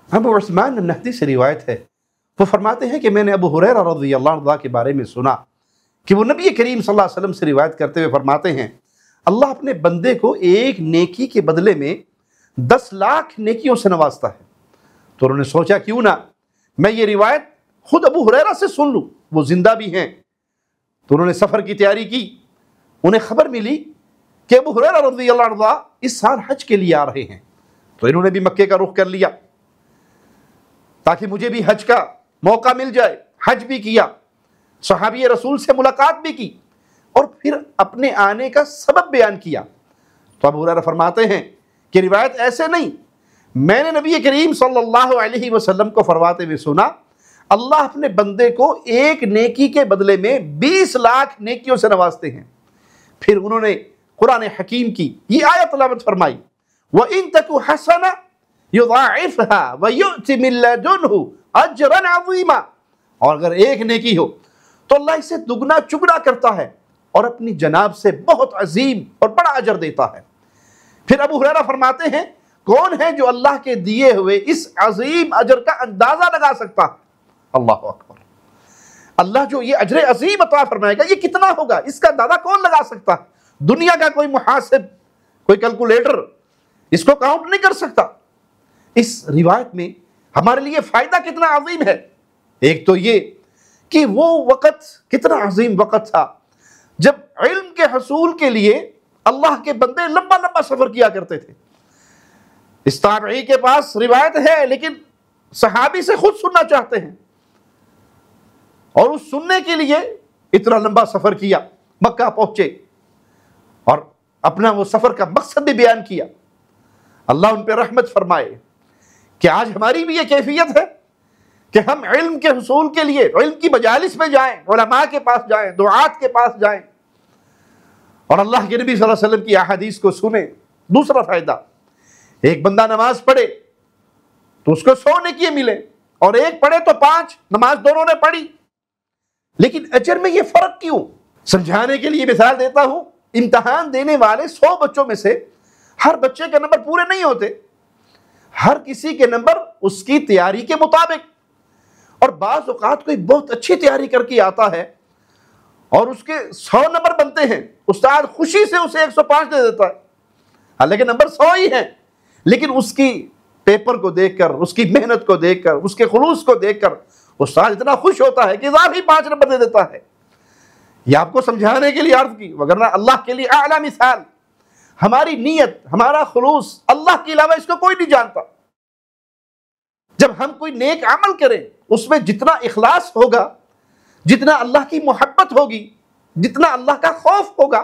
ابو عثمان النہدی سے روایت ہے، وہ فرماتے ہیں کہ میں نے ابو ہریرہ رضی اللہ عنہ کے بارے میں سنا کہ وہ نبی کریم صلی اللہ علیہ وسلم سے روایت کرتے ہوئے فرماتے ہیں اللہ اپنے بندے کو ایک نیکی کے بدلے میں 10 لاکھ نیکیوں سے نوازتا ہے۔ تو انہوں نے سوچا کیوں نہ میں یہ روایت خود ابو ہریرہ سے سن لوں، وہ زندہ بھی ہیں۔ تو انہوں نے سفر کی تیاری کی، انہیں خبر ملی کہ ابو ہریرہ رضی اللہ عنہ اس سال حج کے لیے آ رہے ہیں، تو انہوں نے بھی مکے کا رخ کر لیا تاکہ مجھے بھی حج کا موقع مل جائے۔ حج بھی کیا، صحابی رسول سے ملاقات بھی کی، اور پھر اپنے آنے کا سبب بیان کیا۔ تو ابو ہریرہ فرماتے ہیں کہ روایت ایسے نہیں، میں نے نبی کریم صلی اللہ علیہ وسلم کو فرماتے ہوئے سنا اللہ اپنے بندے کو ایک نیکی کے بدلے میں 20 لاکھ نیکیوں سے نوازتے ہیں۔ پھر انہوں نے قرآن حکیم کی یہ آیت تلاوت فرمائی وَإِن تَكُ حَسَنَةً يُضَاعِفْهَا وَيُؤْتِ مِن لَّدُنْهُ أَجْرًا عَظِيمًا، اور اگر ایک نیکی ہو تو اللہ اسے دگنا چگنا کرتا ہے اور اپنی جناب سے بہت عظیم اور بڑا اجر دیتا ہے۔ پھر ابو ہریرہ فرماتے ہیں کون ہے جو اللہ کے دیے ہوئے اس عظیم اجر کا اندازہ لگا سکتا ہے؟ اللہ اکبر، اللہ جو یہ اجر عظیم عطا فرمائے گا یہ کتنا ہوگا، اس کا اندازہ کون لگا سکتا ہے؟ دنیا کا کوئی محاسب، کوئی کیلکولیٹر اس کو کاؤنٹ نہیں کر سکتا۔ اس روایت میں ہمارے لیے فائدہ کتنا عظیم ہے۔ ایک تو یہ کہ وہ وقت کتنا عظیم وقت تھا جب علم کے حصول کے لیے اللہ کے بندے لمبا لمبا سفر کیا کرتے تھے۔ اس تابعی کے پاس روایت ہے لیکن صحابی سے خود سننا چاہتے ہیں، اور اس سننے کے لیے اتنا لمبا سفر کیا، مکہ پہنچے اور اپنا وہ سفر کا مقصد بھی بیان کیا۔ اللہ ان پہ رحمت فرمائے کہ آج ہماری بھی یہ کیفیت ہے کہ ہم علم کے حصول کے لیے علم کی مجالس میں جائیں، علماء کے پاس جائیں، دعات کے پاس جائیں اور اللہ کے نبی صلی اللہ علیہ وسلم کی احادیث کو سنیں۔ دوسرا فائدہ، ایک بندہ نماز پڑھے تو اس کو 100 نیکیاں ملے، اور ایک پڑھے تو 5، نماز دونوں نے پڑھی، لیکن اجر میں یہ فرق کیوں؟ سمجھانے کے لیے مثال دیتا ہوں، امتحان دینے والے 100 بچوں میں سے ہر بچے کے نمبر پورے نہیں ہوتے، ہر کسی کے نمبر اس کی تیاری کے مطابق، اور بعض اوقات کوئی بہت اچھی تیاری کر کے آتا ہے اور اس کے 100 نمبر بنتے ہیں، استاد خوشی سے اسے 105 دے دیتا ہے، حالانکہ نمبر 100 ہی ہیں، لیکن اس کی پیپر کو دیکھ کر، اس کی محنت کو دیکھ کر، اس کے خلوص کو دیکھ کر استاد اتنا خوش ہوتا ہے کہ اضافی 5 نمبر دے دیتا ہے۔ یہ آپ کو سمجھانے کے لیے عرض کی، وگرنہ اللہ کے لیے اعلیٰ مثال، ہماری نیت، ہمارا خلوص اللہ کے علاوہ اس کو کوئی نہیں جانتا۔ جب ہم کوئی نیک عمل کریں اس میں جتنا اخلاص ہوگا، جتنا اللہ کی محبت ہوگی، جتنا اللہ کا خوف ہوگا،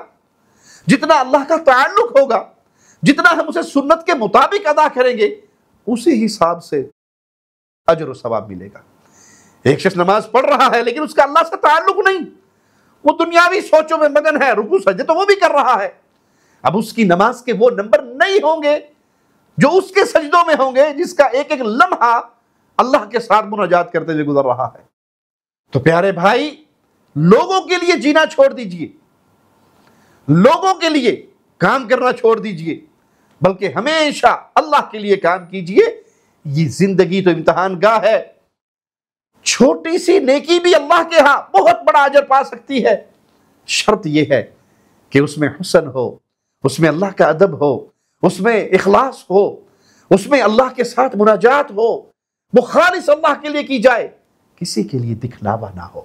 جتنا اللہ کا تعلق ہوگا، جتنا ہم اسے سنت کے مطابق ادا کریں گے، اسی حساب سے اجر و ثواب ملے گا۔ ایک شخص نماز پڑھ رہا ہے لیکن اس کا اللہ سے تعلق نہیں، وہ دنیاوی سوچوں میں مگن ہے، رکوع سجدے تو وہ بھی کر رہا ہے، اب اس کی نماز کے وہ نمبر نہیں ہوں گے جو اس کے سجدوں میں ہوں گے، جس کا ایک ایک لمحہ اللہ کے ساتھ مناجات کرتے ہوئے گزر رہا ہے۔ تو پیارے بھائی، لوگوں کے لیے جینا چھوڑ دیجئے، لوگوں کے لیے کام کرنا چھوڑ دیجئے، بلکہ ہمیشہ اللہ کے لیے کام کیجئے۔ یہ زندگی تو امتحان گاہ ہے، چھوٹی سی نیکی بھی اللہ کے ہاں بہت بڑا اجر پا سکتی ہے، شرط یہ ہے کہ اس میں حسن ہو، اس میں اللہ کا ادب ہو، اس میں اخلاص ہو، اس میں اللہ کے ساتھ مناجات ہو، وہ خالص اللہ کے لیے کی جائے، کسی کے لیے دکھلاوا نہ ہو۔